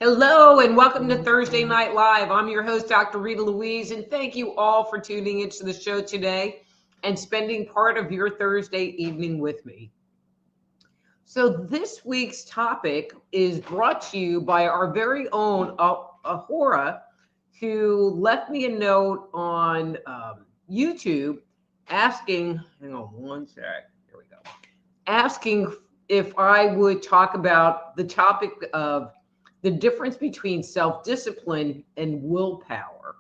Hello and welcome to Thursday Night Live. I'm your host, Dr. Rita Louise, and thank you all for tuning into the show today and spending part of your Thursday evening with me. So this week's topic is brought to you by our very own Ahura, who left me a note on YouTube asking, hang on one sec, here we go, asking if I would talk about the topic of the difference between self-discipline and willpower.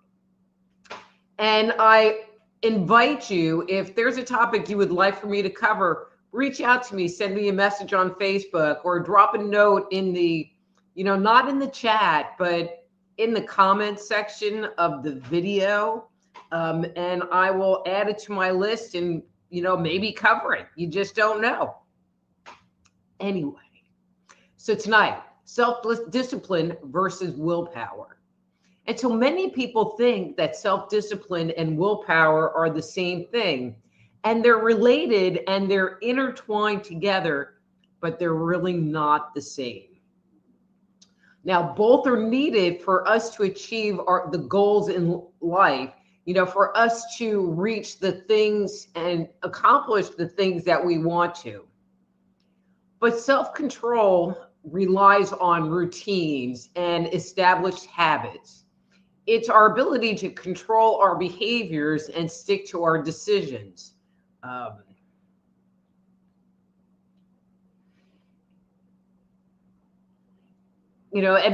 And I invite you, if there's a topic you would like for me to cover, reach out to me, send me a message on Facebook or drop a note in the, not in the chat, but in the comments section of the video. And I will add it to my list and, maybe cover it. You just don't know. Anyway, so tonight, self-discipline versus willpower. And so many people think that self-discipline and willpower are the same thing, and they're related and they're intertwined together, but they're really not the same. Now, both are needed for us to achieve the goals in life, for us to reach the things and accomplish the things that we want to. But self-control relies on routines and established habits. It's our ability to control our behaviors and stick to our decisions. And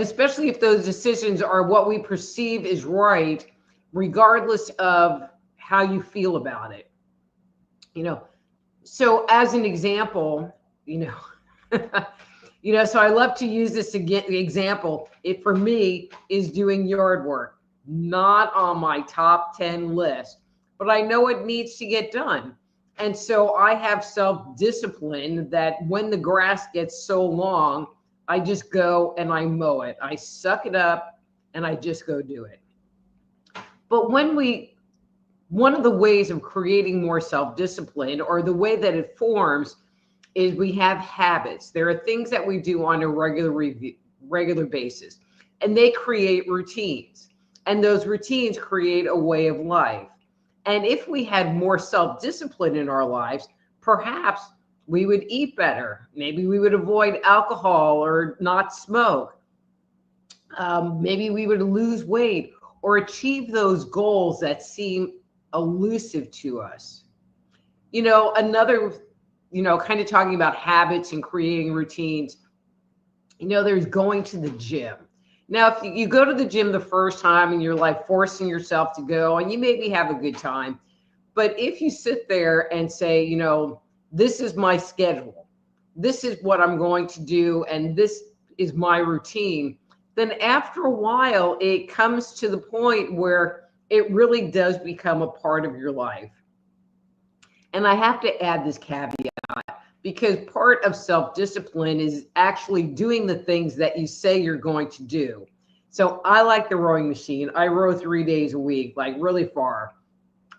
especially if those decisions are what we perceive is right, regardless of how you feel about it. So as an example, so I love to use this example. It for me is doing yard work, not on my top 10 list, but I know it needs to get done. And so I have self-discipline that when the grass gets so long, I just go and I mow it. I suck it up and I just go do it. But one of the ways of creating more self-discipline, or the way that it forms, is we have habits. There are things that we do on a regular basis, and they create routines. And those routines create a way of life. And if we had more self-discipline in our lives, perhaps we would eat better. Maybe we would avoid alcohol or not smoke. Maybe we would lose weight or achieve those goals that seem elusive to us. Another kind of talking about habits and creating routines, there's going to the gym. Now, if you go to the gym the first time and you're like forcing yourself to go, and you maybe have a good time, but if you sit there and say, this is my schedule, this is what I'm going to do, and this is my routine, then after a while, it comes to the point where it really does become a part of your life. And I have to add this caveat, because part of self-discipline is actually doing the things that you say you're going to do. So I like the rowing machine. I row 3 days a week, like really far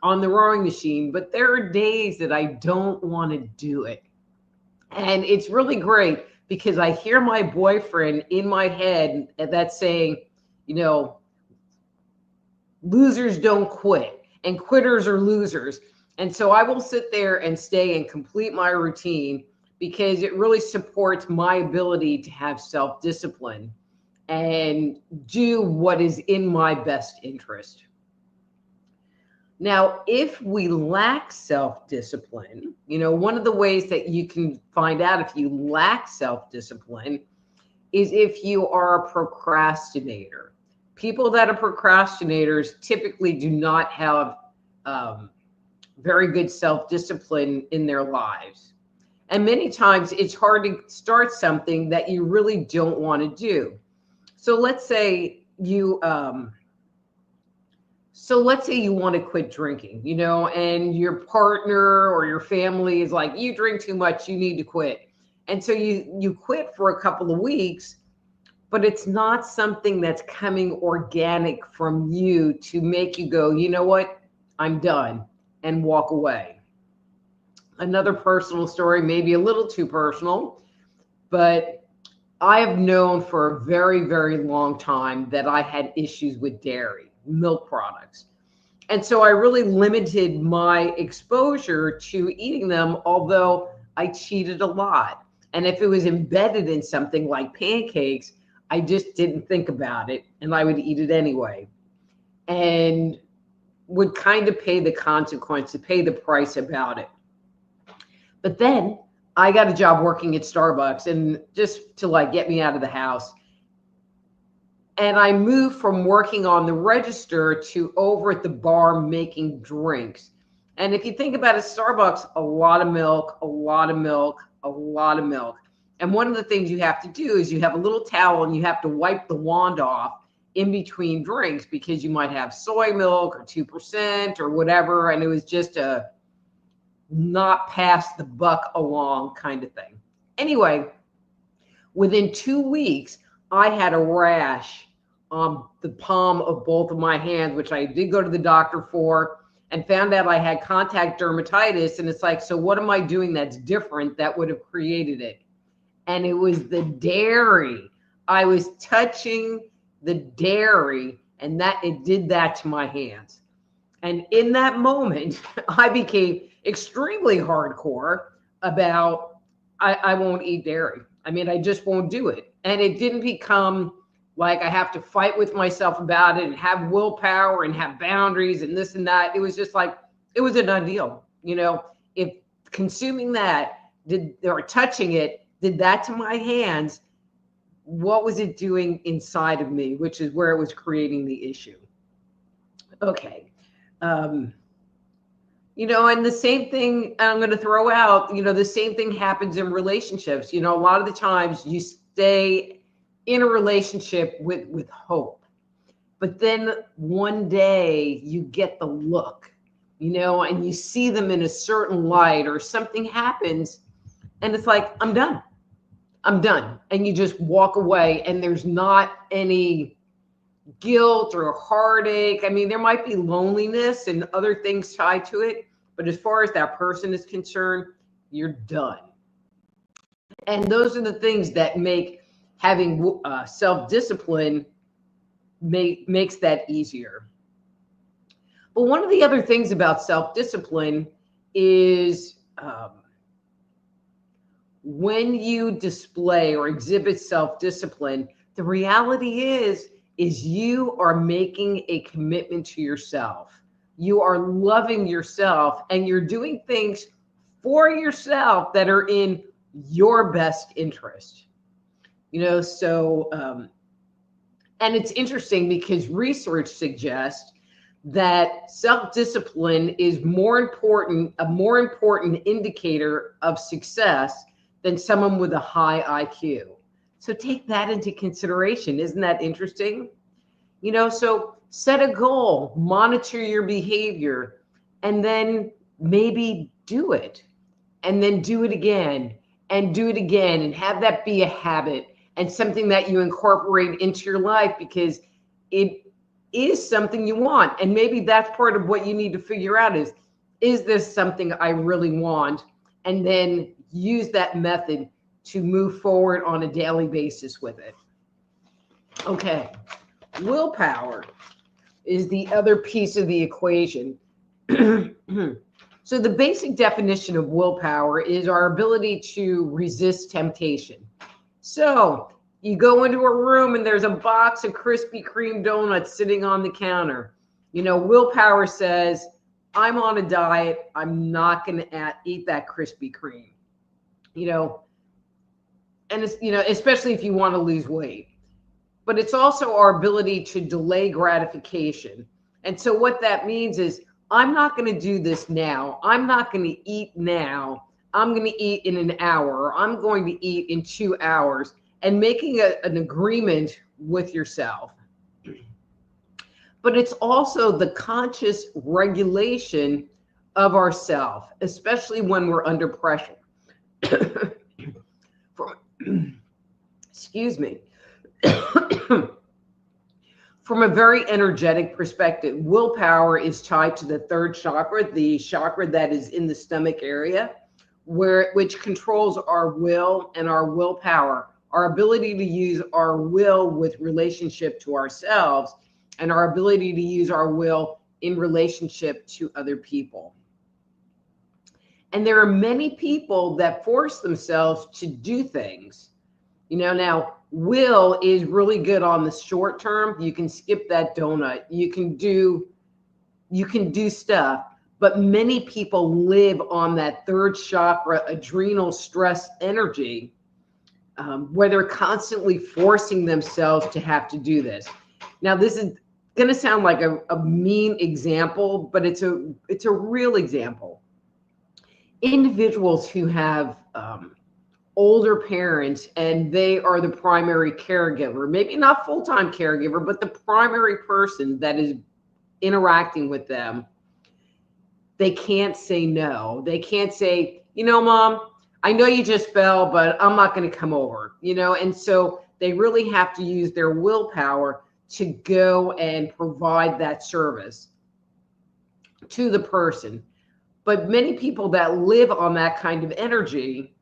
on the rowing machine, but there are days that I don't want to do it. And it's really great because I hear my boyfriend in my head that's saying, losers don't quit and quitters are losers. And so I will sit there and stay and complete my routine because it really supports my ability to have self-discipline and do what is in my best interest. Now, if we lack self-discipline, one of the ways that you can find out if you lack self-discipline is if you are a procrastinator. People that are procrastinators typically do not have very good self-discipline in their lives. And many times it's hard to start something that you really don't want to do. So let's say you want to quit drinking, and your partner or your family is like, you drink too much, you need to quit. And so you quit for a couple of weeks, but it's not something that's coming organic from you to make you go, you know what, I'm done, and walk away. Another personal story, maybe a little too personal, but I have known for a very, very long time that I had issues with dairy, milk products. And so I really limited my exposure to eating them, although I cheated a lot. And if it was embedded in something like pancakes, I just didn't think about it and I would eat it anyway. And would kind of pay the consequence, to pay the price about it. But then I got a job working at Starbucks and just to like get me out of the house. And I moved from working on the register to over at the bar making drinks. And if you think about it, Starbucks, a lot of milk, a lot of milk, a lot of milk. And one of the things you have to do is you have a little towel and you have to wipe the wand off in between drinks because you might have soy milk or 2% or whatever. And it was just a not pass the buck along kind of thing. Anyway, within 2 weeks, I had a rash on the palm of both of my hands, which I did go to the doctor for, and found out I had contact dermatitis. And it's like, so what am I doing that's different that would have created it? And it was the dairy. I was touching the dairy, and that it did that to my hands. And in that moment, I became extremely hardcore about I won't eat dairy. I mean, I just won't do it. And it didn't become like I have to fight with myself about it and have willpower and have boundaries and this and that. It was just like, it was a done deal. You know, if consuming that or touching it did that to my hands, what was it doing inside of me, which is where it was creating the issue. Okay. You know, and the same thing I'm going to throw out, you know, the same thing happens in relationships. You know, a lot of the times you stay in a relationship with hope, but then one day you get the look, you know, and you see them in a certain light or something happens and it's like, I'm done. I'm done. And you just walk away and there's not any guilt or heartache. I mean, there might be loneliness and other things tied to it, but as far as that person is concerned, you're done. And those are the things that make having self-discipline makes that easier. But one of the other things about self-discipline is when you display or exhibit self-discipline, the reality is you are making a commitment to yourself. You are loving yourself and you're doing things for yourself that are in your best interest. You know, so, and it's interesting because research suggests that self-discipline is a more important indicator of success than someone with a high IQ. So take that into consideration. Isn't that interesting? You know, so set a goal, monitor your behavior, and then maybe do it. And then do it again and do it again and have that be a habit and something that you incorporate into your life because it is something you want. And maybe that's part of what you need to figure out is this something I really want? And then use that method to move forward on a daily basis with it. Okay, willpower is the other piece of the equation. So the basic definition of willpower is our ability to resist temptation. So you go into a room and there's a box of Krispy Kreme donuts sitting on the counter. You know, willpower says, I'm on a diet. I'm not going to eat that Krispy Kreme. You know, and it's, you know, especially if you want to lose weight. But it's also our ability to delay gratification. And so what that means is, I'm not going to do this now. I'm not going to eat now. I'm going to eat in an hour. Or I'm going to eat in 2 hours. And making an agreement with yourself. But it's also the conscious regulation of ourself, especially when we're under pressure. Excuse me. From a very energetic perspective, willpower is tied to the third chakra, the chakra that is in the stomach area, which controls our will and our willpower, our ability to use our will with relationship to ourselves, and our ability to use our will in relationship to other people. And there are many people that force themselves to do things. Now will is really good on the short term. You can skip that donut. You can do stuff, but many people live on that third chakra, adrenal stress energy, where they're constantly forcing themselves to have to do this. Now, this is going to sound like a mean example, but it's a real example. Individuals who have older parents and they are the primary caregiver, maybe not full-time caregiver, but the primary person that is interacting with them, they can't say no. They can't say, Mom, I know you just fell, but I'm not going to come over, and so they really have to use their willpower to go and provide that service to the person. But many people that live on that kind of energy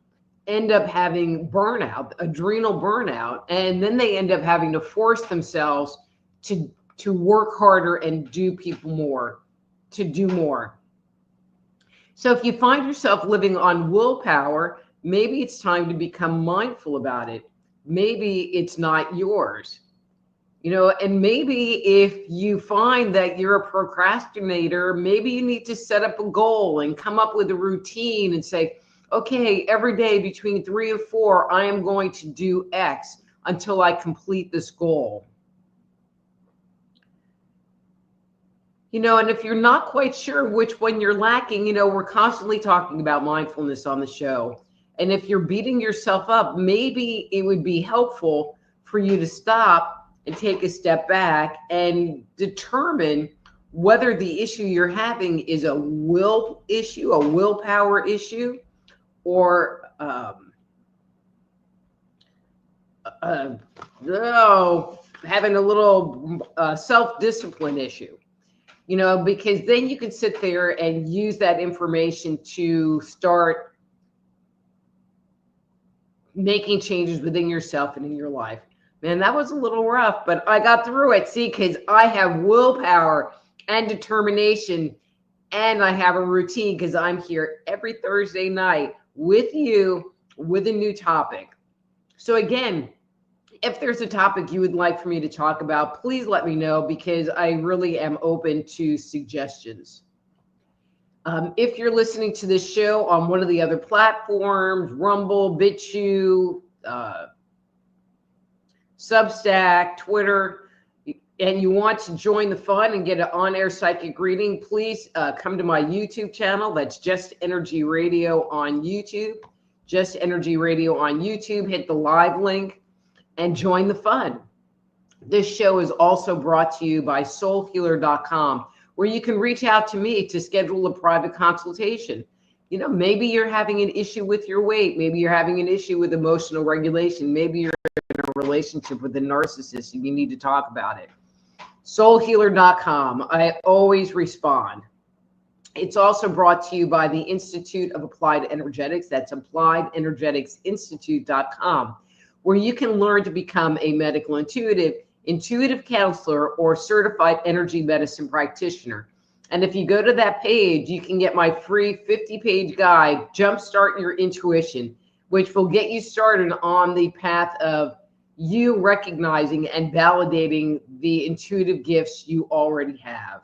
end up having burnout, adrenal burnout, and then they end up having to force themselves to work harder and do more. So if you find yourself living on willpower, maybe it's time to become mindful about it. Maybe it's not yours. And maybe if you find that you're a procrastinator, maybe you need to set up a goal and come up with a routine and say, okay, every day between 3 and 4, I am going to do X until I complete this goal. And if you're not quite sure which one you're lacking, we're constantly talking about mindfulness on the show. And if you're beating yourself up, maybe it would be helpful for you to stop and take a step back and determine whether the issue you're having is a will issue, a willpower issue, or having a little self-discipline issue. Because then you can sit there and use that information to start making changes within yourself and in your life. Man, that was a little rough, but I got through it. See, because I have willpower and determination, and I have a routine because I'm here every Thursday night with you with a new topic. So again, if there's a topic you would like for me to talk about, please let me know, because I really am open to suggestions. If you're listening to this show on one of the other platforms, Rumble, BitChute, Substack, Twitter, and you want to join the fun and get an on-air psychic reading, please come to my YouTube channel. That's Just Energy Radio on YouTube. Just Energy Radio on YouTube. Hit the live link and join the fun. This show is also brought to you by soulhealer.com, where you can reach out to me to schedule a private consultation. Maybe you're having an issue with your weight. Maybe you're having an issue with emotional regulation. Maybe you're in a relationship with a narcissist and you need to talk about it. Soulhealer.com. I always respond. It's also brought to you by the Institute of Applied Energetics. That's AppliedEnergeticsInstitute.com, where you can learn to become a medical intuitive counselor, or certified energy medicine practitioner. And if you go to that page, you can get my free 50-page guide, Jumpstart Your Intuition, which will get you started on the path of you recognizing and validating the intuitive gifts you already have.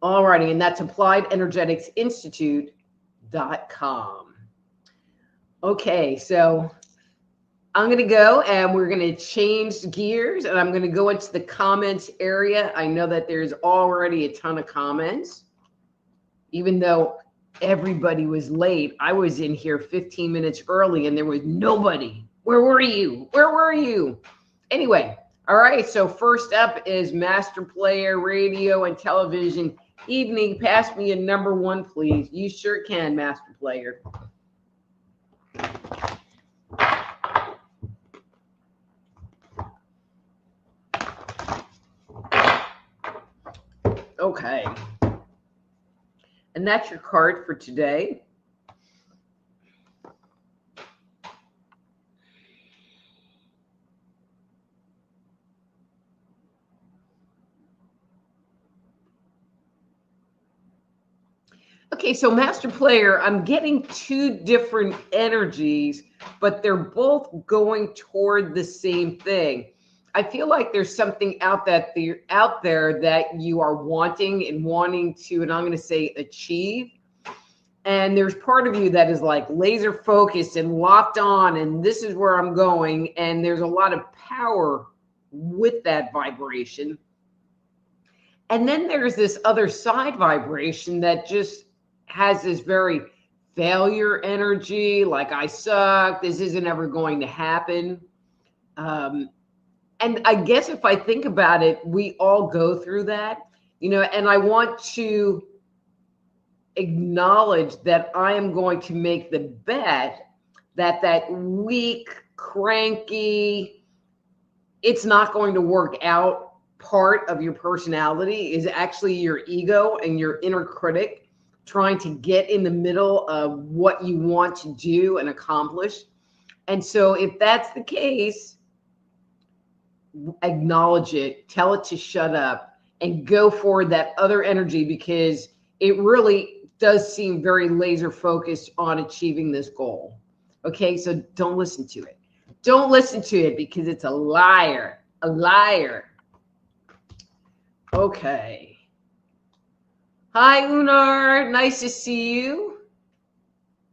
Alrighty, and that's AppliedEnergeticsInstitute.com. Okay, so I'm going to go and we're going to change gears, and I'm going to go into the comments area. I know that there's already a ton of comments, even though everybody was late. I was in here 15 minutes early and there was nobody. Where were you? Where were you? Anyway, all right. So first up is Master Player Radio and Television Evening. Pass me a number 1, please. You sure can, Master Player. Okay. And that's your card for today. Okay, so master player, I'm getting two different energies, but they're both going toward the same thing. I feel like there's something out there that you are wanting to, and I'm going to say achieve. And there's part of you that is like laser focused and locked on, and this is where I'm going. And there's a lot of power with that vibration. And then there's this other side vibration that just has this very failure energy, like I suck, this isn't ever going to happen. And I guess if I think about it, we all go through that, and I want to acknowledge that I am going to make the bet that that weak, cranky, it's not going to work out part of your personality is actually your ego and your inner critic trying to get in the middle of what you want to do and accomplish. And so if that's the case, acknowledge it, tell it to shut up, and go for that other energy, because it really does seem very laser focused on achieving this goal. Okay, so don't listen to it. Don't listen to it, because it's a liar, a liar. Okay. Hi, Unar. Nice to see you.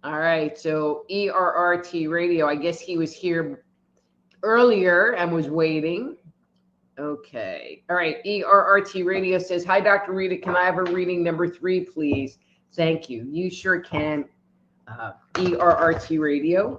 All right, so ERRT radio. I guess he was here earlier and was waiting. Okay. All right. ERRT radio says, hi, Dr. Rita. Can I have a reading number 3, please? Thank you. You sure can. ERRT radio.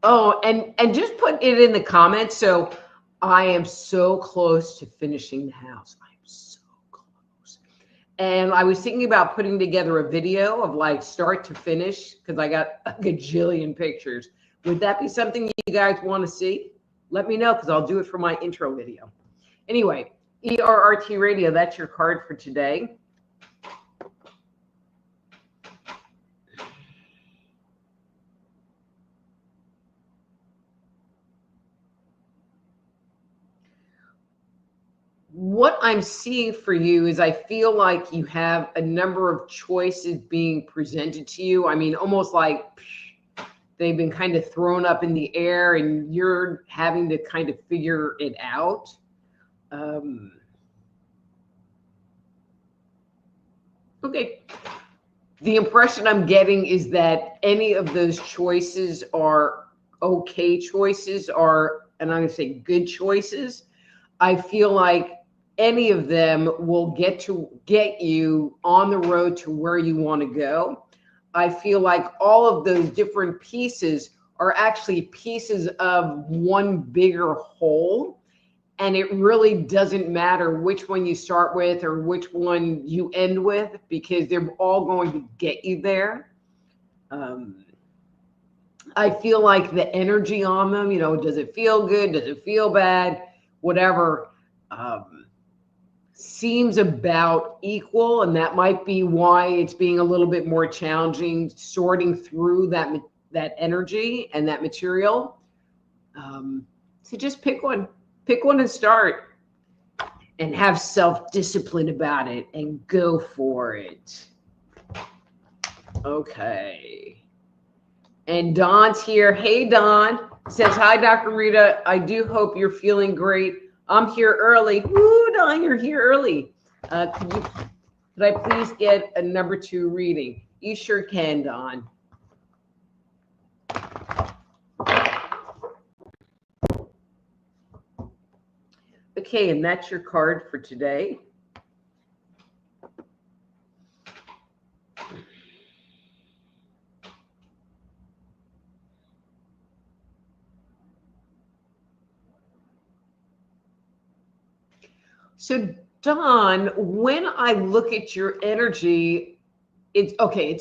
Oh, and just put it in the comments. So I am so close to finishing the house. I'm so close. And I was thinking about putting together a video of like start to finish, because I got a gajillion pictures. Would that be something you guys want to see? Let me know, because I'll do it for my intro video. Anyway, ERRT radio, that's your card for today. What I'm seeing for you is I feel like you have a number of choices being presented to you. I mean, almost like they've been kind of thrown up in the air and you're having to kind of figure it out. Okay. The impression I'm getting is that any of those choices are okay choices, and I'm going to say good choices. I feel like any of them will get you on the road to where you want to go. I feel like all of those different pieces are actually pieces of one bigger whole. And it really doesn't matter which one you start with or which one you end with, because they're all going to get you there. I feel like the energy on them, does it feel good? Does it feel bad? Whatever. Seems about equal, and that might be why it's being a little bit more challenging sorting through that energy and that material. So just pick one and start, and have self-discipline about it and go for it. Okay. And Don's here. Hey, Don. Says, hi, Dr. Rita. I do hope you're feeling great. I'm here early. Woo, Don, you're here early. Could I please get a number 2 reading? You sure can, Don. Okay, and that's your card for today. So, Don, when I look at your energy, it's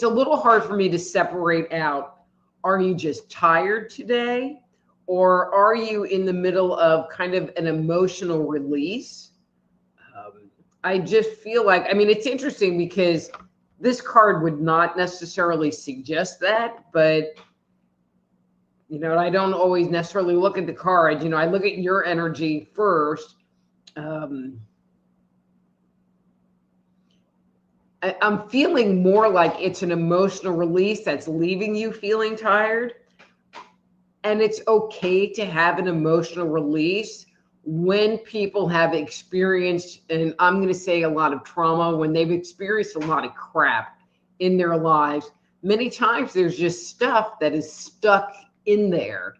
a little hard for me to separate out. Are you just tired today? Or are you in the middle of kind of an emotional release? I just feel like, I mean, it's interesting because this card would not necessarily suggest that, but you know, I don't always necessarily look at the cards. You know, I look at your energy first. I'm feeling more like it's an emotional release that's leaving you feeling tired. And it's okay to have an emotional release when people have experienced, and I'm going to say a lot of trauma, when they've experienced a lot of crap in their lives. Many times there's just stuff that is stuck in there.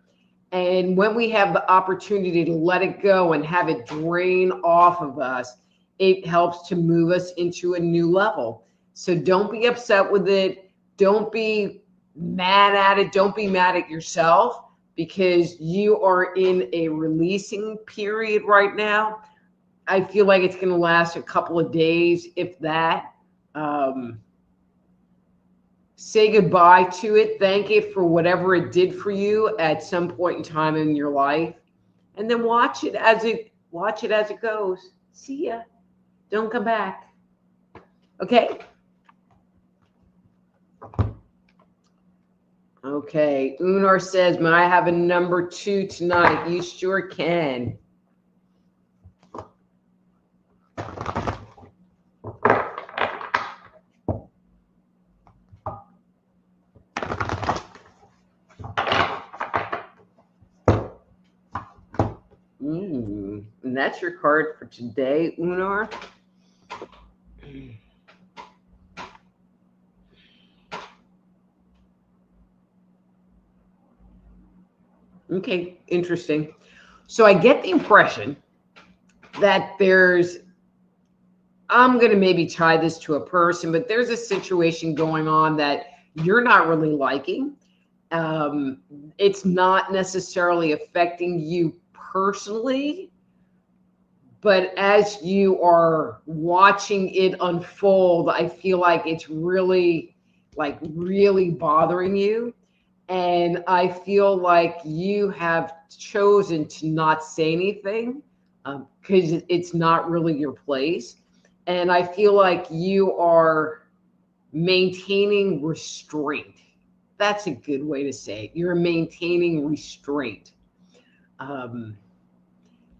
And when we have the opportunity to let it go and have it drain off of us, it helps to move us into a new level. So don't be upset with it. Don't be mad at it. Don't be mad at yourself, because you are in a releasing period right now. I feel like it's going to last a couple of days, if that. Say goodbye to it. Thank it for whatever it did for you at some point in time in your life, and then watch it as it goes. See ya. Don't come back. Okay. Okay. Unar says, "May I have a number 2 tonight?" You sure can. And that's your card for today, Unar. Okay, interesting. So I get the impression that I'm going to maybe tie this to a person, but there's a situation going on that you're not really liking. It's not necessarily affecting you personally, but as you are watching it unfold, I feel like it's really bothering you. And I feel like you have chosen to not say anything because it's not really your place. And I feel like you are maintaining restraint. That's a good way to say it. You're maintaining restraint. And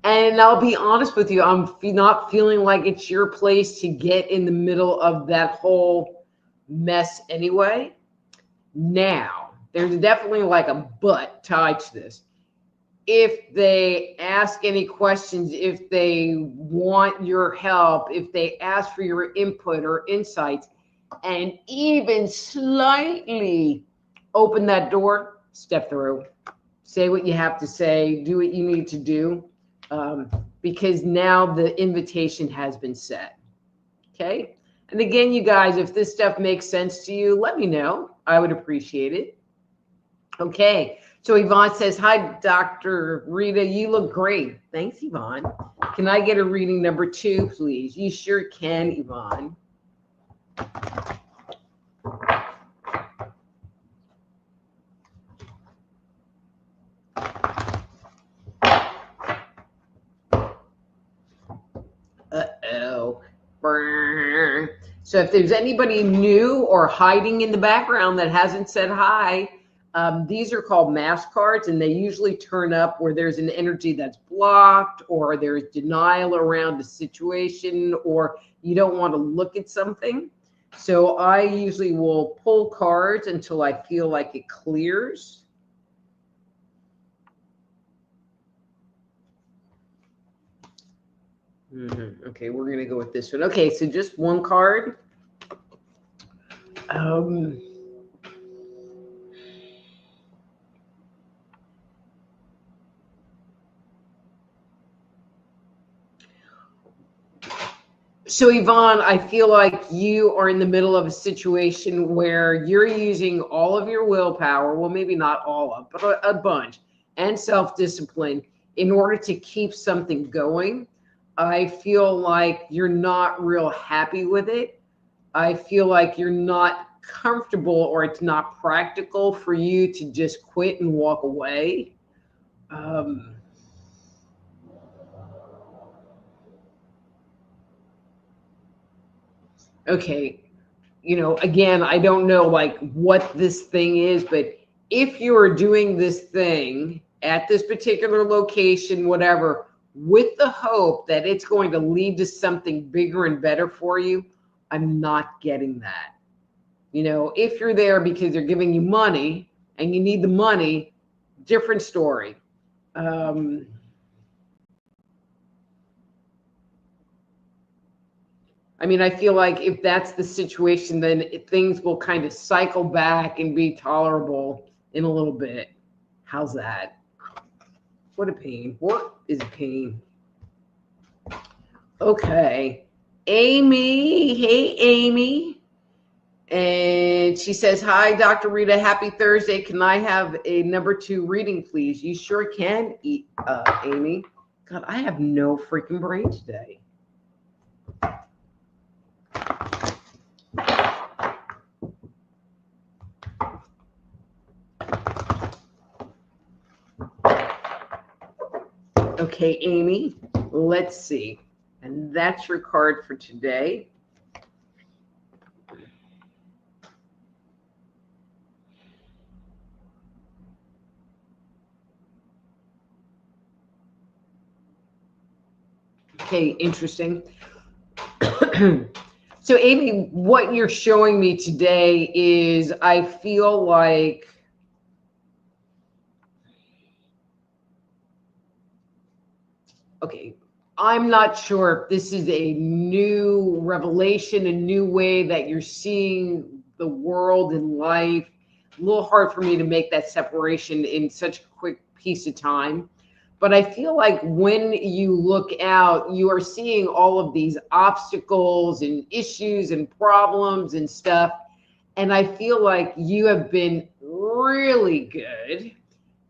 I'll be honest with you, I'm not feeling like it's your place to get in the middle of that whole mess anyway. Now, there's definitely like a but tied to this. If they ask any questions, if they want your help, if they ask for your input or insights, and even slightly open that door, step through, say what you have to say, do what you need to do, because now the invitation has been set. Okay. And again, you guys, if this stuff makes sense to you, let me know. I would appreciate it. Okay. So Yvonne says, "Hi, Dr. Rita. You look great." Thanks, Yvonne. Can I get a reading number 2, please? You sure can, Yvonne. Uh-oh. So if there's anybody new or hiding in the background that hasn't said hi, these are called mask cards, and they usually turn up where there's an energy that's blocked, or there's denial around a situation, or you don't want to look at something. So I usually will pull cards until I feel like it clears. Okay, we're going to go with this one. Okay, so just one card. So Yvonne, I feel like you are in the middle of a situation where you're using all of your willpower, well, maybe not all of, but a bunch, and self-discipline in order to keep something going. I feel like you're not real happy with it. I feel like you're not comfortable, or it's not practical for you to just quit and walk away. okay, again, I don't know like what this thing is, but if you're doing this thing at this particular location, whatever, with the hope that it's going to lead to something bigger and better for you, I'm not getting that. If you're there because they're giving you money and you need the money, different story. I feel like if that's the situation, then things will kind of cycle back and be tolerable in a little bit. How's that? What a pain. What is a pain? Okay. Amy. Hey, Amy. And she says, hi, Dr. Rita. Happy Thursday. Can I have a number 2 reading, please? You sure can, Amy. God, I have no freaking brain today. Okay, Amy, let's see. And that's your card for today. Okay, interesting. So, Amy, what you're showing me today is I feel like okay, I'm not sure if this is a new revelation, a new way that you're seeing the world and life. A little hard for me to make that separation in such a quick piece of time. But I feel like when you look out, you are seeing all of these obstacles and issues and problems and stuff. And I feel like you have been really good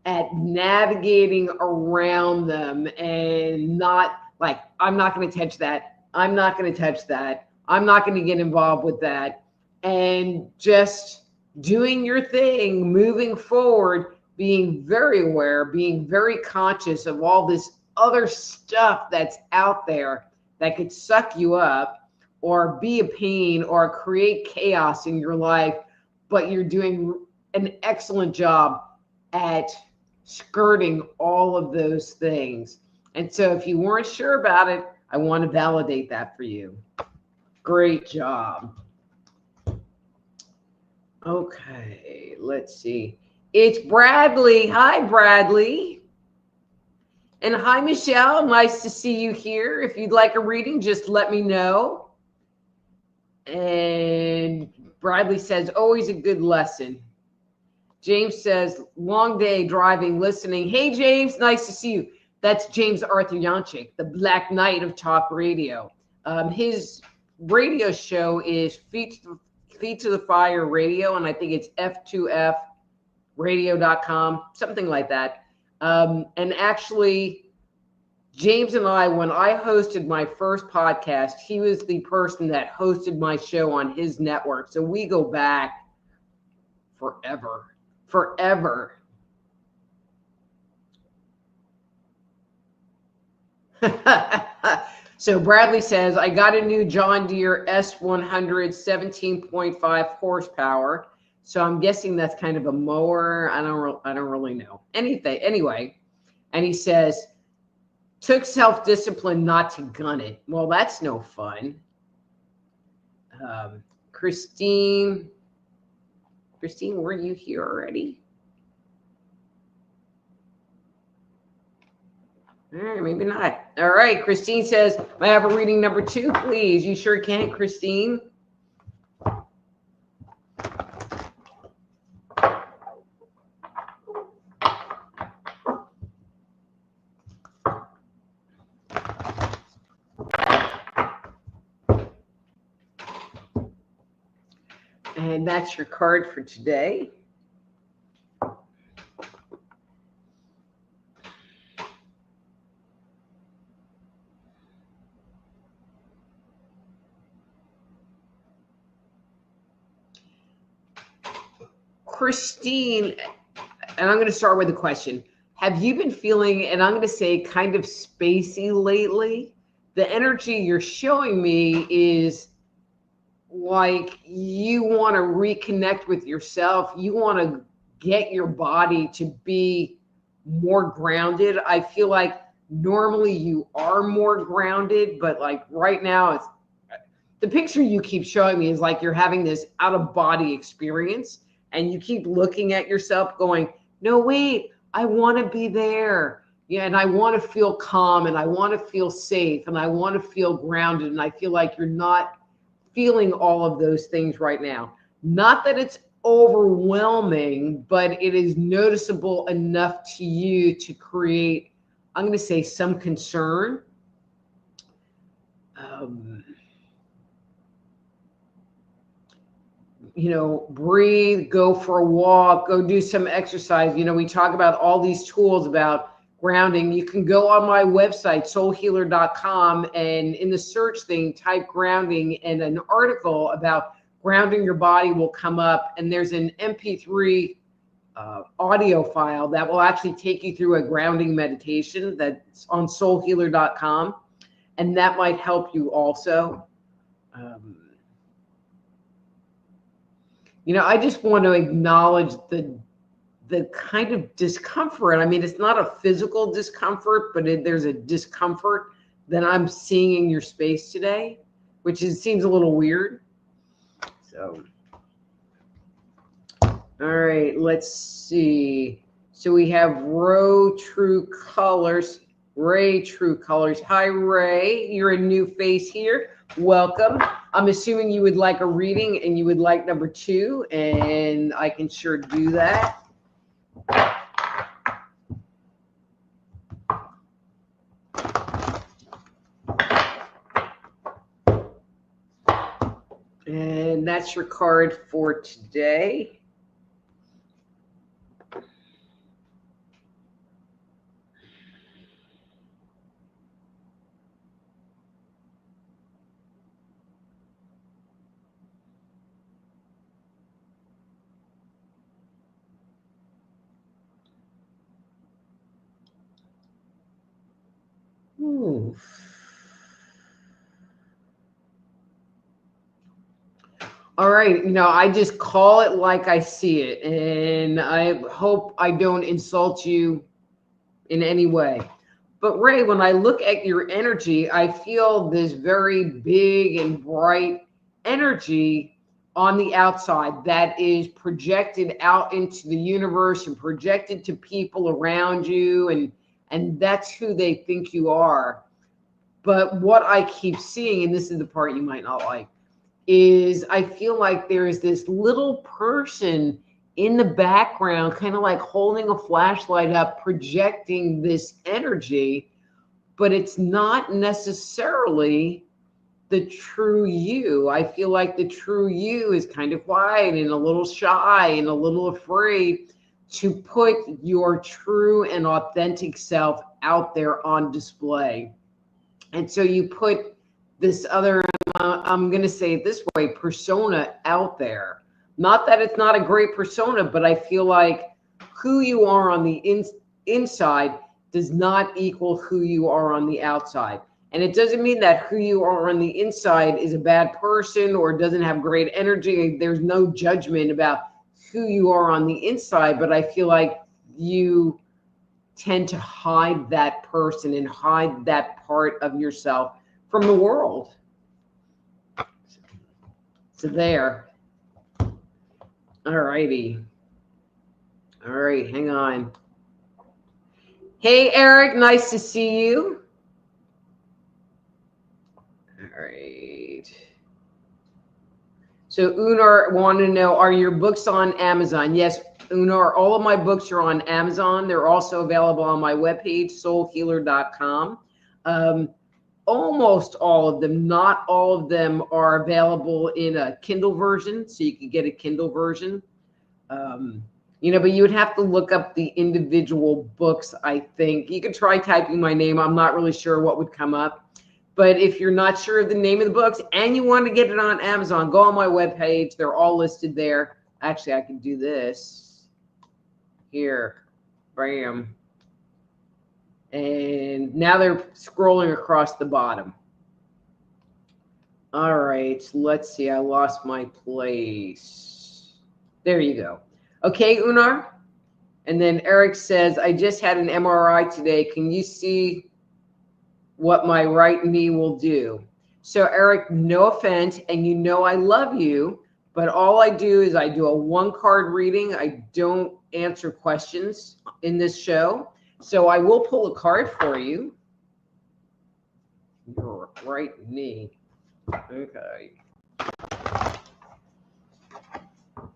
at navigating around them and not like, I'm not going to touch that. I'm not going to touch that. I'm not going to get involved with that. And just doing your thing, moving forward, being very aware, being very conscious of all this other stuff that's out there that could suck you up or be a pain or create chaos in your life. But you're doing an excellent job at skirting all of those things. And so if you weren't sure about it, I want to validate that for you. Great job. Okay, let's see. It's Bradley. Hi, Bradley. And hi, Michelle. Nice to see you here. If you'd like a reading, just let me know. And Bradley says, always a good lesson. James says, long day driving, listening. Hey, James, nice to see you. That's James Arthur Yanchik, the Black Knight of talk radio. His radio show is Feet to the Fire Radio, and I think it's f2fradio.com, something like that. And actually, James and I, when I hosted my first podcast, he was the person that hosted my show on his network. So we go back forever. So Bradley says, I got a new John Deere S100 17.5 horsepower. So I'm guessing that's kind of a mower. I don't really know. Anyway, and he says, took self-discipline not to gun it. Well, that's no fun. Christine, were you here already? Maybe not. All right. Christine says, I have a reading number 2, please. You sure can, Christine. And that's your card for today. Christine, and I'm going to start with a question. Have you been feeling, and I'm going to say kind of spacey lately? The energy you're showing me is like you want to reconnect with yourself. You want to get your body to be more grounded. I feel like normally you are more grounded, but like right now, it's the picture you keep showing me is like you're having this out of body experience, and you keep looking at yourself going, no, wait, I want to be there. Yeah, and I want to feel calm, and I want to feel safe, and I want to feel grounded. And I feel like you're not feeling all of those things right now. Not that it's overwhelming, but it is noticeable enough to you to create, I'm going to say, some concern. You know, breathe, go for a walk, go do some exercise. You know, we talk about all these tools about grounding. You can go on my website, soulhealer.com, and in the search thing, type grounding, and an article about grounding your body will come up. And there's an MP3 audio file that will actually take you through a grounding meditation that's on soulhealer.com. And that might help you also. You know, I just want to acknowledge the kind of discomfort. I mean, it's not a physical discomfort, but there's a discomfort that I'm seeing in your space today, which seems a little weird. So, all right, let's see. So we have True Colors, Ray True Colors. Hi, Ray. You're a new face here. Welcome. I'm assuming you would like a reading and you would like number 2, and I can sure do that. And that's your card for today. Ooh. All right, you know, I just call it like I see it, and I hope I don't insult you in any way. But Ray, when I look at your energy, I feel this very big and bright energy on the outside that is projected out into the universe and projected to people around you, and that's who they think you are. But what I keep seeing, and this is the part you might not like, is I feel like there is this little person in the background, kind of like holding a flashlight up, projecting this energy, but it's not necessarily the true you. I feel like the true you is kind of quiet and a little shy and a little afraid to put your true and authentic self out there on display. And so you put this other, I'm going to say it this way, persona out there. Not that it's not a great persona, but I feel like who you are on the inside does not equal who you are on the outside. And it doesn't mean that who you are on the inside is a bad person or doesn't have great energy. There's no judgment about who you are on the inside, but I feel like you tend to hide that person and hide that part of yourself from the world. So there. All righty. All right, hang on. Hey, Eric, nice to see you. All right. So Unar wanted to know, are your books on Amazon? Yes, Unar, all of my books are on Amazon. They're also available on my webpage, soulhealer.com. Almost all of them, not all of them, are available in a Kindle version, so you can get a Kindle version. You know, but you would have to look up the individual books, I think. You could try typing my name. I'm not really sure what would come up. But if you're not sure of the name of the books and you want to get it on Amazon, go on my webpage. They're all listed there. Actually, I can do this. Here. Bam. And now they're scrolling across the bottom. All right, let's see. I lost my place. There you go. Okay, Unar. And then Eric says, I just had an MRI today. Can you see what my right knee will do? So, Eric, no offense, and you know I love you, but all I do is I do a one-card reading. I don't answer questions in this show. So I will pull a card for you. Your right knee. Okay.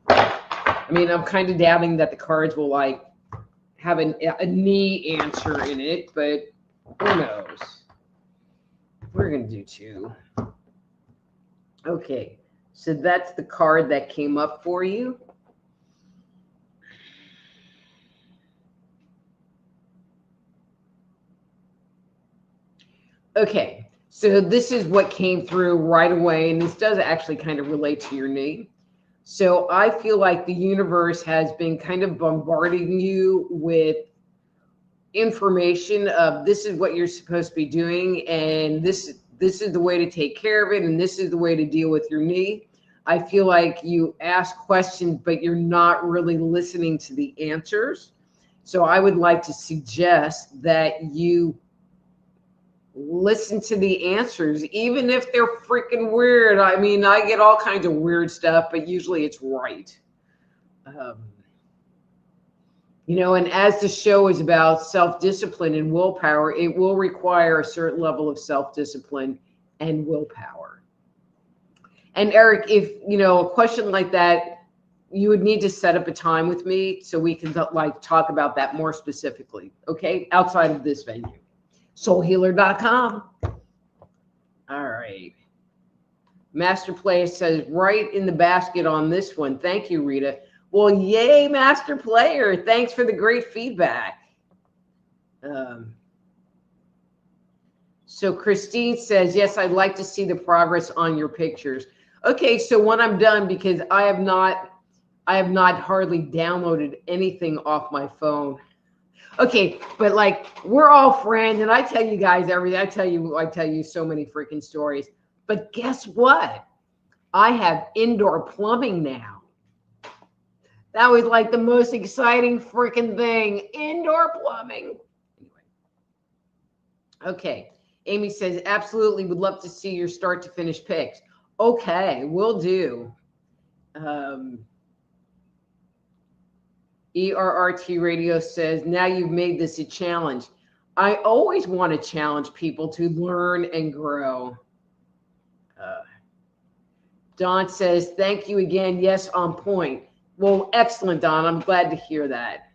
I mean, I'm kind of doubting that the cards will like have a knee answer in it, but who knows? We're going to do two. Okay. So that's the card that came up for you. Okay. So this is what came through right away, and this does actually kind of relate to your knee. So I feel like the universe has been kind of bombarding you with information of this is what you're supposed to be doing, and this is the way to take care of it, and this is the way to deal with your knee. I feel like you ask questions, but you're not really listening to the answers. So I would like to suggest that you listen to the answers, even if they're freaking weird. I mean, I get all kinds of weird stuff, but usually it's right. You know, and as the show is about self-discipline and willpower, it will require a certain level of self-discipline and willpower. And Eric, if, you know, a question like that, you would need to set up a time with me so we can like talk about that more specifically, okay? Outside of this venue. Soulhealer.com. All right. Master Player says, right in the basket on this one. Thank you, Rita. Well, yay, Master Player. Thanks for the great feedback. So Christine says, yes, I'd like to see the progress on your pictures. Okay, so when I'm done, because I have not hardly downloaded anything off my phone. Okay, but like we're all friends, and I tell you guys everything. I tell you so many freaking stories. But guess what? I have indoor plumbing now. That was like the most exciting freaking thing. Indoor plumbing. Anyway. Okay. Amy says, absolutely would love to see your start to finish picks. Okay, will do. ERRT Radio says, now you've made this a challenge. I always want to challenge people to learn and grow. Don says, thank you again. Yes, on point. Well, excellent, Don. I'm glad to hear that.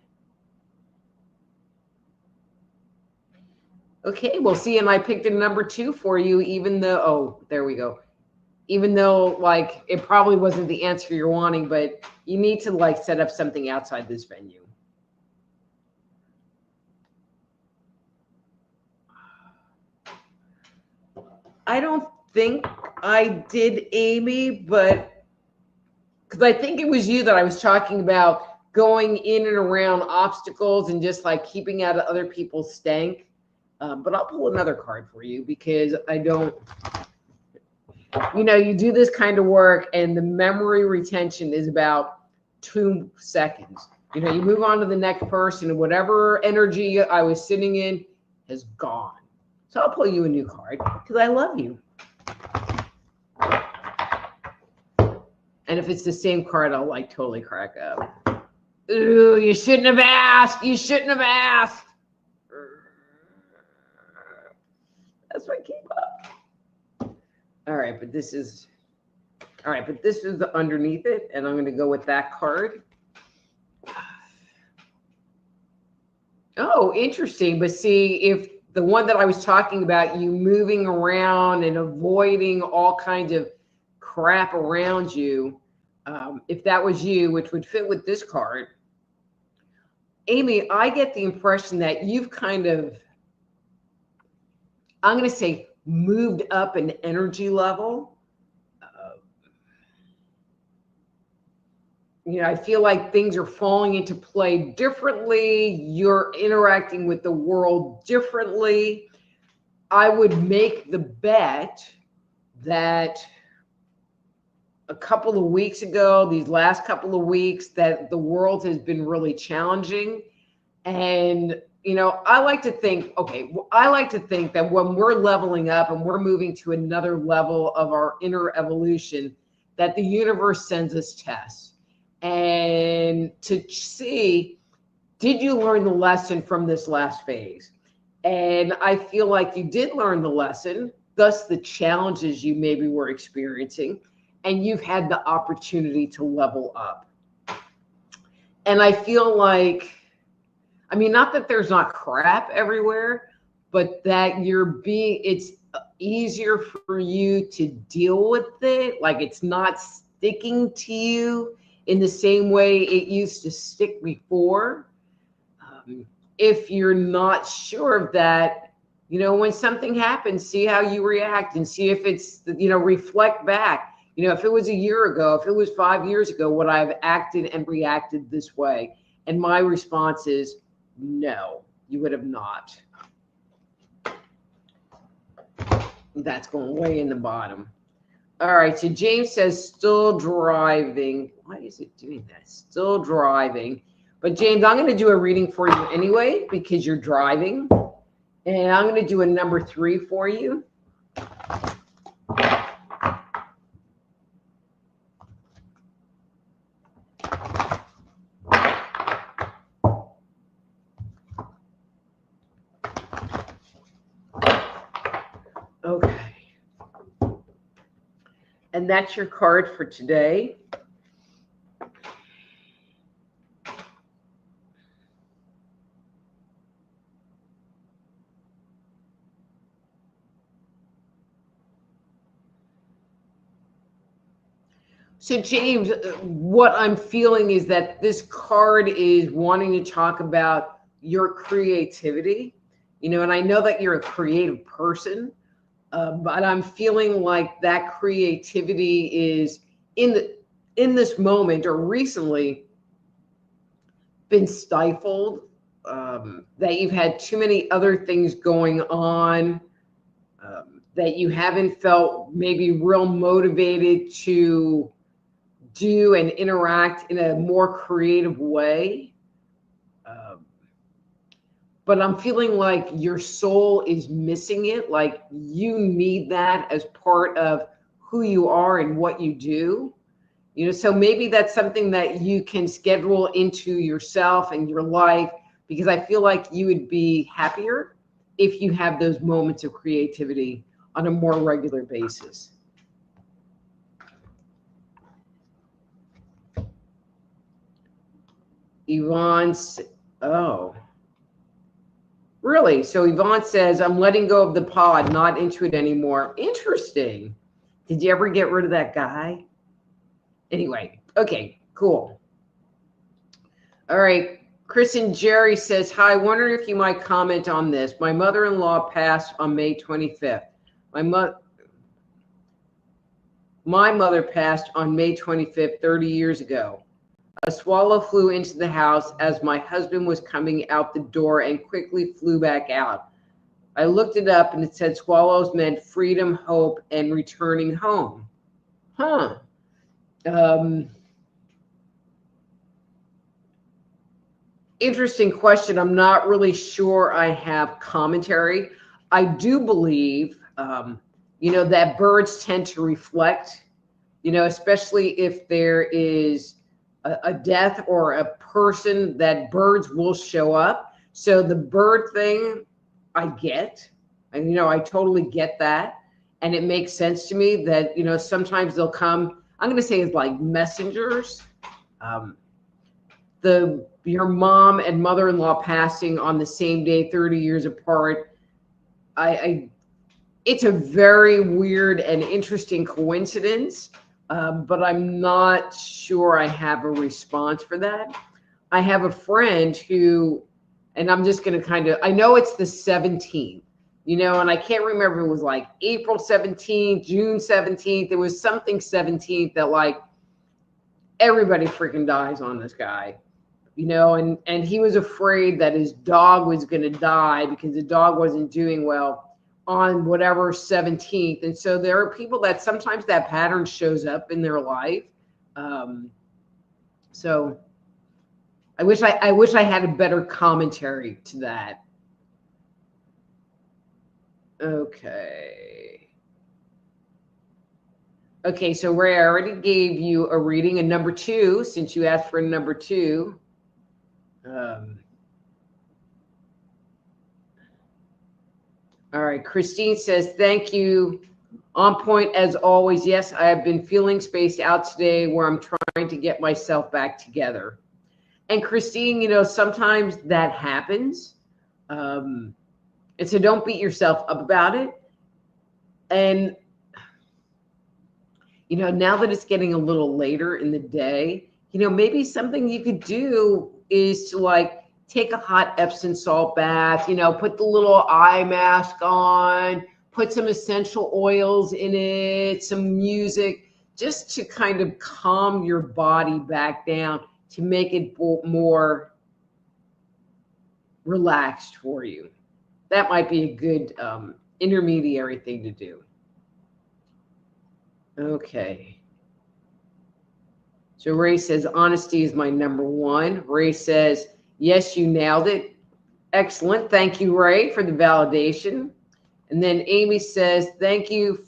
Okay, well, see, and I picked a number 2 for you, even though, oh, there we go. Even though, like, it probably wasn't the answer you're wanting, but you need to, like, set up something outside this venue. I don't think I did, Amy, but because I think it was you that I was talking about going in and around obstacles and just like keeping out of other people's stank. But I'll pull another card for you because I don't, you know, you do this kind of work and the memory retention is about 2 seconds. You know, you move on to the next person and whatever energy I was sitting in has gone. So I'll pull you a new card because I love you. And if it's the same card, I'll like totally crack up. Ooh, you shouldn't have asked. You shouldn't have asked. That's what came up. All right, but this is underneath it, and I'm going to go with that card. Oh, interesting. But see, if the one that I was talking about, you moving around and avoiding all kinds of crap around you, if that was you, which would fit with this card, Amy, I get the impression that you've kind of, I'm going to say, moved up an energy level. You know, I feel like things are falling into play differently. You're interacting with the world differently. I would make the bet that a couple of weeks ago, these last couple of weeks, that the world has been really challenging. And, you know, I like to think that when we're leveling up and we're moving to another level of our inner evolution, that the universe sends us tests. And to see, did you learn the lesson from this last phase? And I feel like you did learn the lesson, thus the challenges you maybe were experiencing, and you've had the opportunity to level up. And I feel like, I mean, not that there's not crap everywhere, but that it's easier for you to deal with it. Like it's not sticking to you in the same way it used to stick before. If you're not sure of that, you know, when something happens, see how you react and see if it's, you know, reflect back. You know, if it was a year ago, if it was 5 years ago, would I have acted and reacted this way? And my response is no, you would have not. That's going way in the bottom. All right, so James says still driving. Why is it doing that? Still driving. But James, I'm going to do a reading for you anyway because you're driving. And I'm going to do a number 3 for you. Okay. And that's your card for today. So James, what I'm feeling is that this card is wanting to talk about your creativity, you know, and I know that you're a creative person, but I'm feeling like that creativity is in this moment or recently been stifled, that you've had too many other things going on, that you haven't felt maybe real motivated to do and interact in a more creative way. But I'm feeling like your soul is missing it. Like you need that as part of who you are and what you do. You know, so maybe that's something that you can schedule into yourself and your life, because I feel like you would be happier if you have those moments of creativity on a more regular basis. Yvonne's, oh, really? So Yvonne says, I'm letting go of the pod, not into it anymore. Interesting. Did you ever get rid of that guy? Anyway, okay, cool. All right. Chris and Jerry says, hi, wondering if you might comment on this. My mother-in-law passed on May 25th. My mother passed on May 25th, 30 years ago. A swallow flew into the house as my husband was coming out the door and quickly flew back out. I looked it up and it said swallows meant freedom, hope, and returning home. Huh. Interesting question. I'm not really sure I have commentary. I do believe, you know, that birds tend to reflect, you know, especially if there is a death or a person, that birds will show up. So the bird thing, I get, and, you know, I totally get that. And it makes sense to me that, you know, sometimes they'll come, I'm going to say it's like messengers. Your mom and mother-in-law passing on the same day, 30 years apart. It's a very weird and interesting coincidence. But I'm not sure I have a response for that. I have a friend who, and I'm just going to I know it's the 17th, you know, and I can't remember if it was like April 17th, June 17th. It was something 17th that like everybody freaking dies on this guy, you know, and he was afraid that his dog was going to die because the dog wasn't doing well. on whatever 17th. And so there are people that sometimes that pattern shows up in their life. So I wish I had a better commentary to that. Okay. Okay, so Ray, I already gave you a reading, a number 2, since you asked for a number 2. All right, Christine says, thank you. On point as always. Yes, I have been feeling spaced out today where I'm trying to get myself back together. And Christine, you know, sometimes that happens. And so don't beat yourself up about it. And, you know, now that it's getting a little later in the day, you know, maybe something you could do is to like take a hot Epsom salt bath, you know, put the little eye mask on, put some essential oils in it, some music, just to kind of calm your body back down to make it more relaxed for you. That might be a good intermediary thing to do. Okay. So Ray says, honesty is my number 1. Ray says, yes, you nailed it. Excellent. Thank you, Ray, for the validation. And then Amy says, thank you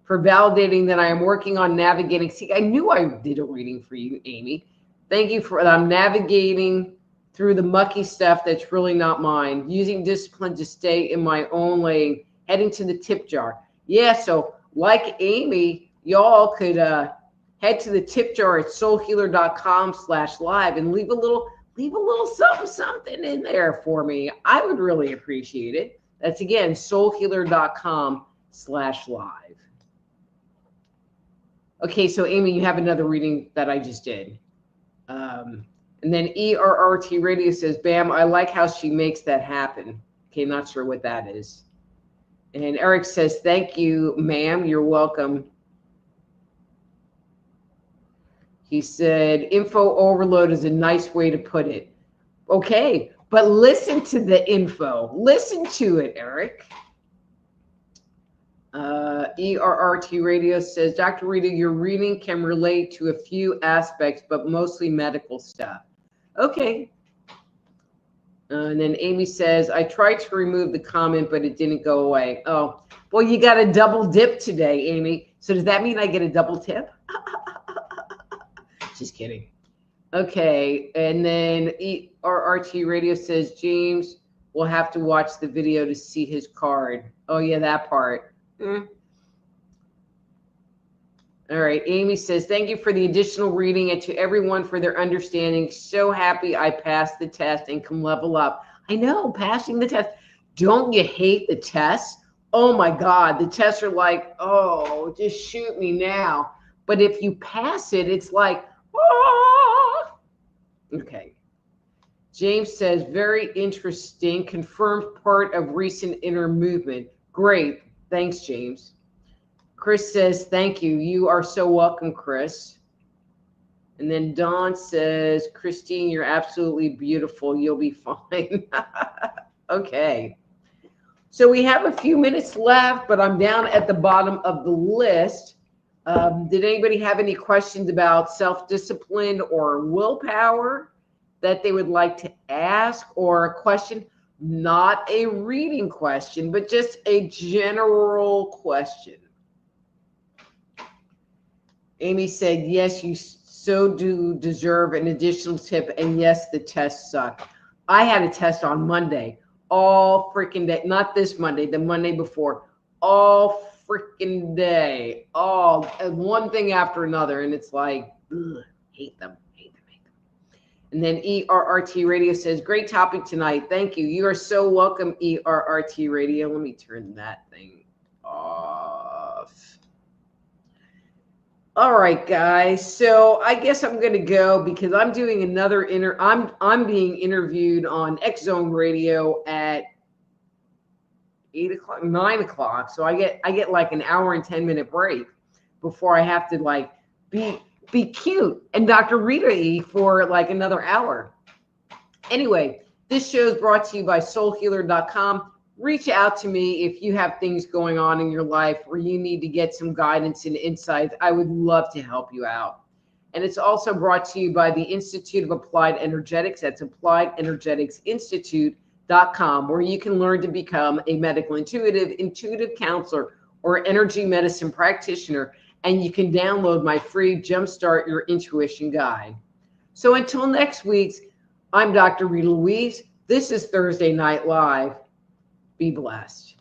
for validating that I am working on navigating. See, I knew I did a reading for you, Amy. Thank you for I'm navigating through the mucky stuff that's really not mine, using discipline to stay in my own lane, heading to the tip jar. Yeah, so like Amy, y'all could head to the tip jar at soulhealer.com/live and leave a little something in there for me. I would really appreciate it. That's again, soulhealer.com/live. Okay, so Amy, you have another reading that I just did. And then ERRT Radio says, bam, I like how she makes that happen. Okay, not sure what that is. And Eric says, thank you, ma'am. You're welcome. He said, info overload is a nice way to put it. Okay, but listen to the info. Listen to it, Eric. ERRT Radio says, Dr. Rita, your reading can relate to a few aspects, but mostly medical stuff. Okay. And then Amy says, I tried to remove the comment, but it didn't go away. Oh, well, you got a double dip today, Amy. So does that mean I get a double tip? Just kidding. Okay. And then ERRT Radio says, James will have to watch the video to see his card. Oh, yeah, that part. All right. Amy says, thank you for the additional reading and to everyone for their understanding. So happy I passed the test and can level up. I know, passing the test. Don't you hate the tests? Oh, my God. The tests are like, oh, just shoot me now. But if you pass it, it's like, oh. Okay. James says, very interesting. Confirmed part of recent inner movement. Great. Thanks, James. Chris says, thank you. You are so welcome, Chris. And then Dawn says, Christine, you're absolutely beautiful. You'll be fine. Okay. So we have a few minutes left, but I'm down at the bottom of the list. Did anybody have any questions about self-discipline or willpower that they would like to ask, or a question? Not a reading question, but just a general question. Amy said, yes, you so do deserve an additional tip. And yes, the test sucked. I had a test on Monday, all freaking day. Not this Monday, the Monday before. All freaking day. All one thing after another. And it's like, ugh, hate them. And then ERRT Radio says, great topic tonight. Thank you. You are so welcome, ERRT Radio. Let me turn that thing off. All right, guys. So I guess I'm going to go because I'm doing another I'm being interviewed on X Zone Radio at 8 o'clock, 9 o'clock. So I get like an hour and 10-minute break before I have to like be cute and Dr. Rita for like another hour. Anyway, this show is brought to you by soulhealer.com. reach out to me if you have things going on in your life where you need to get some guidance and insight. I would love to help you out. And it's also brought to you by the Institute of Applied Energetics. That's appliedenergeticsinstitute.com, where you can learn to become a medical intuitive counselor, or energy medicine practitioner. And you can download my free Jumpstart Your Intuition guide. So until next week, I'm Dr. Rita Louise. This is Thursday Night Live. Be blessed.